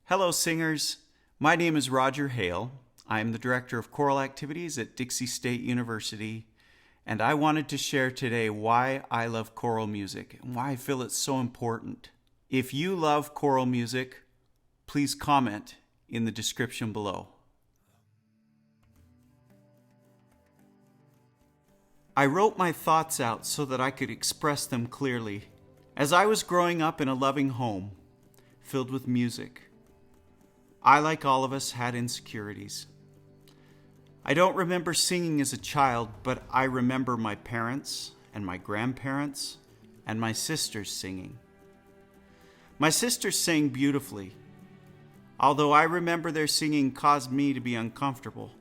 Hello, singers. My name is Roger Hale. I am the Director of Choral Activities at Dixie State University, and I wanted to share today why I love choral music and why I feel it's so important. If you love choral music, please comment in the description below. I wrote my thoughts out so that I could express them clearly. As I was growing up in a loving home filled with music, I, like all of us, had insecurities. I don't remember singing as a child, but I remember my parents and my grandparents and my sisters singing. My sisters sang beautifully, although I remember their singing caused me to be uncomfortable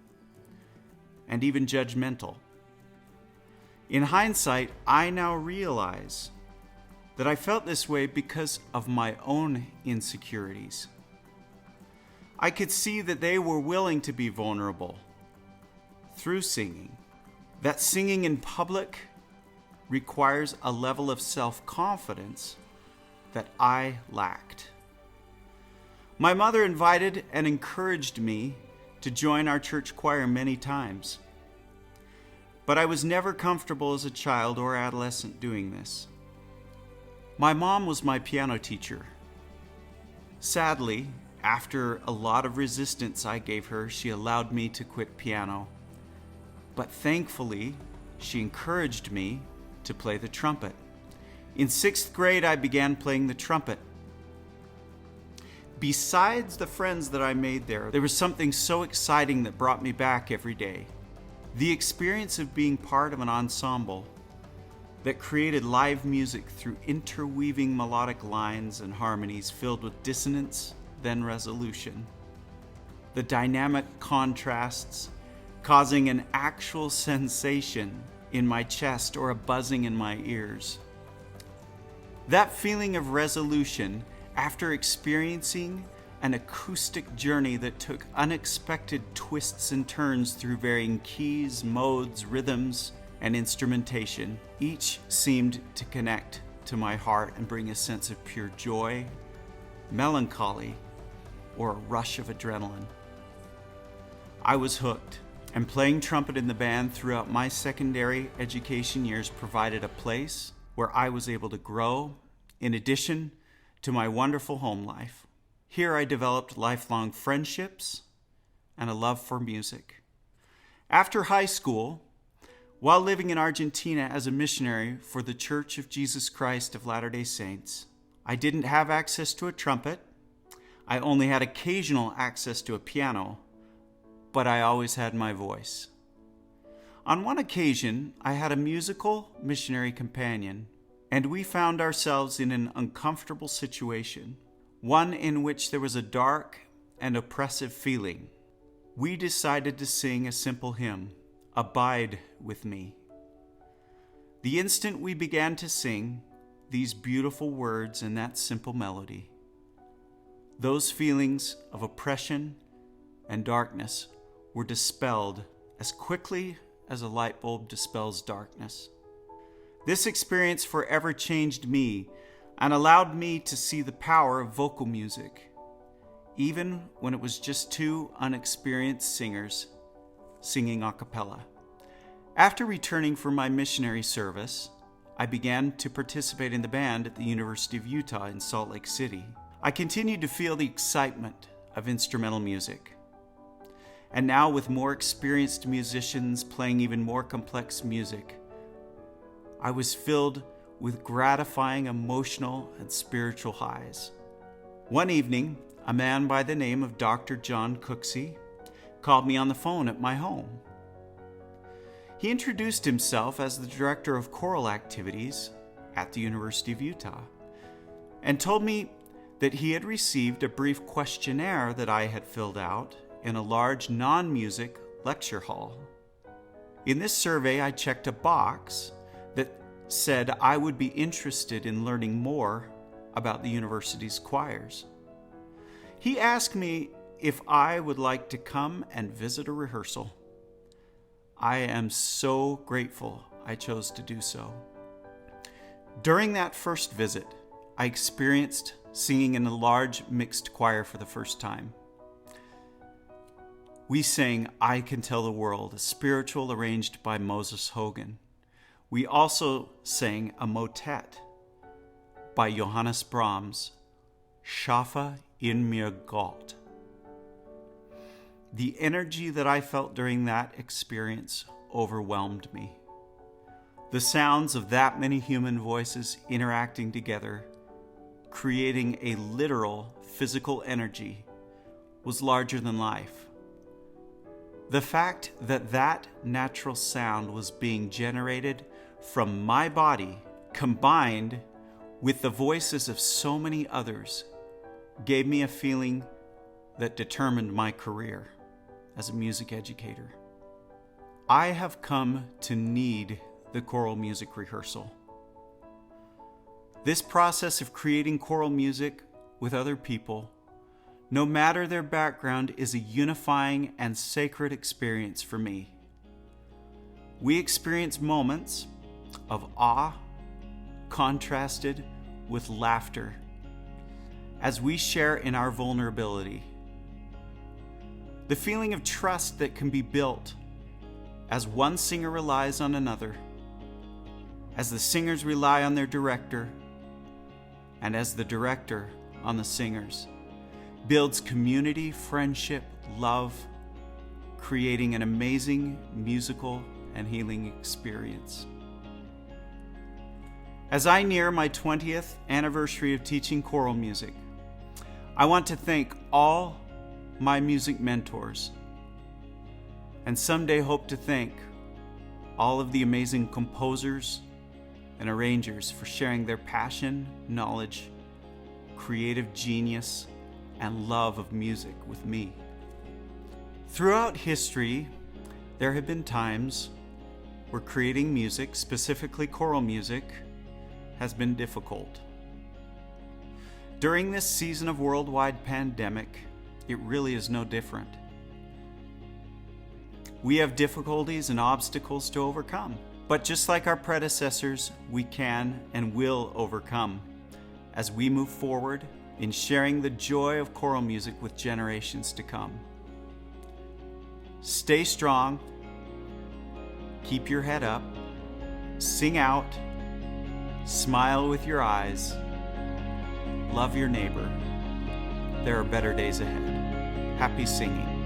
and even judgmental. In hindsight, I now realize that I felt this way because of my own insecurities. I could see that they were willing to be vulnerable through singing, that singing in public requires a level of self-confidence that I lacked. My mother invited and encouraged me to join our church choir many times, but I was never comfortable as a child or adolescent doing this. My mom was my piano teacher. Sadly, after a lot of resistance I gave her, she allowed me to quit piano. But thankfully, she encouraged me to play the trumpet. In 6th grade, I began playing the trumpet. Besides the friends that I made there was something so exciting that brought me back every day. The experience of being part of an ensemble that created live music through interweaving melodic lines and harmonies filled with dissonance, then resolution. The dynamic contrasts causing an actual sensation in my chest or a buzzing in my ears. That feeling of resolution after experiencing an acoustic journey that took unexpected twists and turns through varying keys, modes, rhythms, and instrumentation, each seemed to connect to my heart and bring a sense of pure joy, melancholy, or a rush of adrenaline. I was hooked, and playing trumpet in the band throughout my secondary education years provided a place where I was able to grow, in addition to my wonderful home life. Here I developed lifelong friendships and a love for music. After high school, while living in Argentina as a missionary for the Church of Jesus Christ of Latter-day Saints, I didn't have access to a trumpet. I only had occasional access to a piano, but I always had my voice. On one occasion, I had a musical missionary companion, and we found ourselves in an uncomfortable situation, one in which there was a dark and oppressive feeling. We decided to sing a simple hymn, "Abide with Me." The instant we began to sing these beautiful words and that simple melody, those feelings of oppression and darkness were dispelled as quickly as a light bulb dispels darkness. This experience forever changed me and allowed me to see the power of vocal music, even when it was just two unexperienced singers singing a cappella. After returning from my missionary service, I began to participate in the band at the University of Utah in Salt Lake City. I continued to feel the excitement of instrumental music. And now, with more experienced musicians playing even more complex music, I was filled with gratifying emotional and spiritual highs. One evening, a man by the name of Dr. John Cooksey called me on the phone at my home. He introduced himself as the Director of Choral Activities at the University of Utah and told me that he had received a brief questionnaire that I had filled out in a large non-music lecture hall. In this survey, I checked a box that said I would be interested in learning more about the university's choirs. He asked me if I would like to come and visit a rehearsal. I am so grateful I chose to do so. During that first visit, I experienced singing in a large mixed choir for the first time. We sang I Can Tell the World, a spiritual arranged by Moses Hogan. We also sang a motet by Johannes Brahms, Schaffe in mir Gott. The energy that I felt during that experience overwhelmed me. The sounds of that many human voices interacting together, creating a literal physical energy, was larger than life. The fact that that natural sound was being generated from my body, combined with the voices of so many others, gave me a feeling that determined my career as a music educator. I have come to need the choral music rehearsal. This process of creating choral music with other people, no matter their background, is a unifying and sacred experience for me. We experience moments of awe contrasted with laughter as we share in our vulnerability. The feeling of trust that can be built as one singer relies on another, as the singers rely on their director, and as the director on the singers, builds community, friendship, love, creating an amazing musical and healing experience. As I near my 20th anniversary of teaching choral music, I want to thank all my music mentors, and someday hope to thank all of the amazing composers and arrangers for sharing their passion, knowledge, creative genius, and love of music with me. Throughout history, there have been times where creating music, specifically choral music, has been difficult. During this season of worldwide pandemic, it really is no different. We have difficulties and obstacles to overcome, but just like our predecessors, we can and will overcome as we move forward in sharing the joy of choral music with generations to come. Stay strong, keep your head up, sing out, smile with your eyes, love your neighbor. There are better days ahead. Happy singing.